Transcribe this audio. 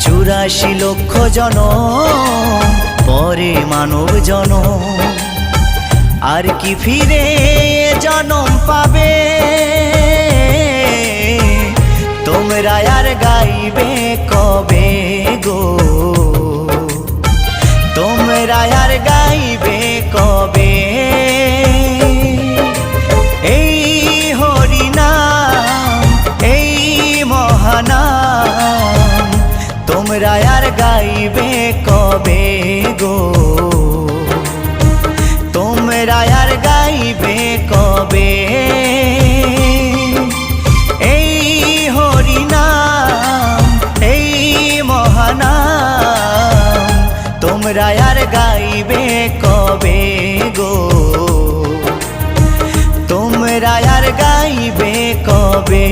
84 লক্ষ জনম পরে মানব জনম, আর কি ফিরে জনম পাবে? তোমরা আর গাইবে কবে গো? তোমরা আর গাইবে কবে? এই হরিনাম, এই মহানাম, তোমরা আর গাইবে কবে গো? তোমরা আর গাইবে কবে? এই হরিনাম, এই মহানাম, তোমরা আর গাইবে কবে গো? তোমরা আর গাইবে কবে?